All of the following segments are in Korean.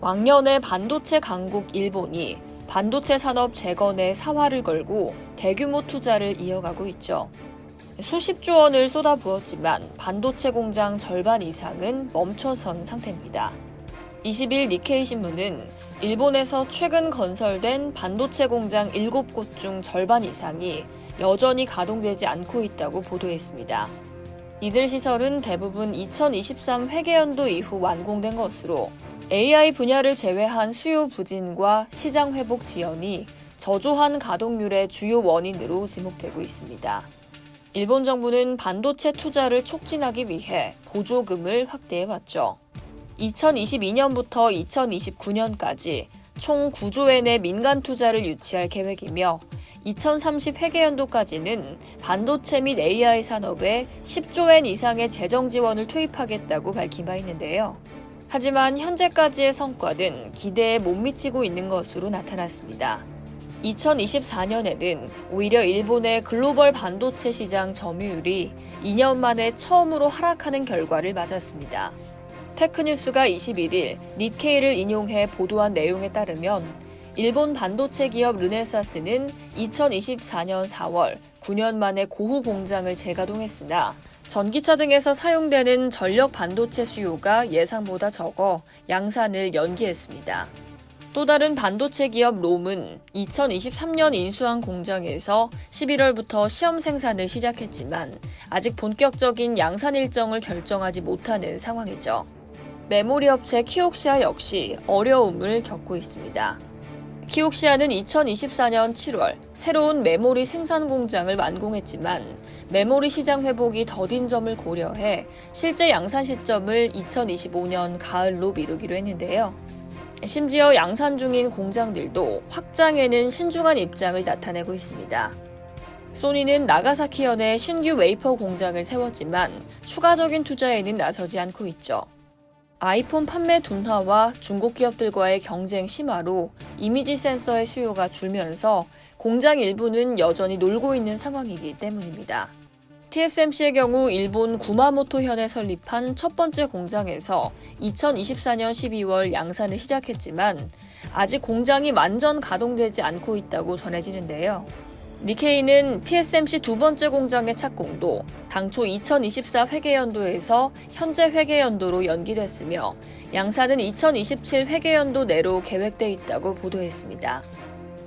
왕년의 반도체 강국 일본이 반도체 산업 재건에 사활을 걸고 대규모 투자를 이어가고 있죠. 수십조 원을 쏟아부었지만 반도체 공장 절반 이상은 멈춰선 상태입니다. 20일 니케이 신문은 일본에서 최근 건설된 반도체 공장 7곳 중 절반 이상이 여전히 가동되지 않고 있다고 보도했습니다. 이들 시설은 대부분 2023 회계연도 이후 완공된 것으로 AI 분야를 제외한 수요 부진과 시장 회복 지연이 저조한 가동률의 주요 원인으로 지목되고 있습니다. 일본 정부는 반도체 투자를 촉진하기 위해 보조금을 확대해왔죠. 2022년부터 2029년까지 총 9조엔의 민간 투자를 유치할 계획이며 2030 회계연도까지는 반도체 및 AI 산업에 10조엔 이상의 재정 지원을 투입하겠다고 밝힌 바 있는데요. 하지만 현재까지의 성과는 기대에 못 미치고 있는 것으로 나타났습니다. 2024년에는 오히려 일본의 글로벌 반도체 시장 점유율이 2년 만에 처음으로 하락하는 결과를 맞았습니다. 테크뉴스가 21일 니케이를 인용해 보도한 내용에 따르면 일본 반도체 기업 르네사스는 2024년 4월 9년 만에 고후 공장을 재가동했으나 전기차 등에서 사용되는 전력 반도체 수요가 예상보다 적어 양산을 연기했습니다. 또 다른 반도체 기업 롬은 2023년 인수한 공장에서 11월부터 시험 생산을 시작했지만 아직 본격적인 양산 일정을 결정하지 못하는 상황이죠. 메모리 업체 키옥시아 역시 어려움을 겪고 있습니다. 키옥시아는 2024년 7월 새로운 메모리 생산 공장을 완공했지만 메모리 시장 회복이 더딘 점을 고려해 실제 양산 시점을 2025년 가을로 미루기로 했는데요. 심지어 양산 중인 공장들도 확장에는 신중한 입장을 나타내고 있습니다. 소니는 나가사키현에 신규 웨이퍼 공장을 세웠지만 추가적인 투자에는 나서지 않고 있죠. 아이폰 판매 둔화와 중국 기업들과의 경쟁 심화로 이미지 센서의 수요가 줄면서 공장 일부는 여전히 놀고 있는 상황이기 때문입니다. TSMC의 경우 일본 구마모토현에 설립한 첫 번째 공장에서 2024년 12월 양산을 시작했지만 아직 공장이 완전 가동되지 않고 있다고 전해지는데요. 니케이는 TSMC 두 번째 공장의 착공도 당초 2024 회계연도에서 현재 회계연도로 연기됐으며 양산은 2027 회계연도 내로 계획돼 있다고 보도했습니다.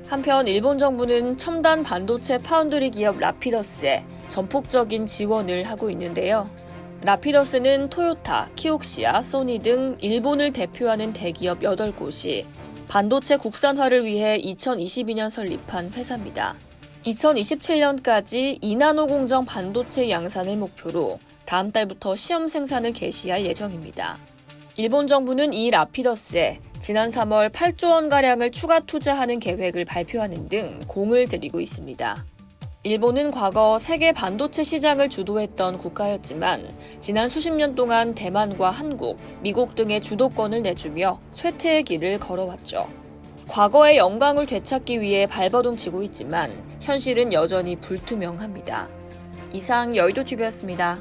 한편 일본 정부는 첨단 반도체 파운드리 기업 라피더스에 전폭적인 지원을 하고 있는데요. 라피더스는 토요타, 키옥시아, 소니 등 일본을 대표하는 대기업 8곳이 반도체 국산화를 위해 2022년 설립한 회사입니다. 2027년까지 2나노 공정 반도체 양산을 목표로 다음 달부터 시험 생산을 개시할 예정입니다. 일본 정부는 이 라피더스에 지난 3월 8조 원가량을 추가 투자하는 계획을 발표하는 등 공을 들이고 있습니다. 일본은 과거 세계 반도체 시장을 주도했던 국가였지만 지난 수십 년 동안 대만과 한국, 미국 등의 주도권을 내주며 쇠퇴의 길을 걸어왔죠. 과거의 영광을 되찾기 위해 발버둥치고 있지만 현실은 여전히 불투명합니다. 이상 여의도TV였습니다.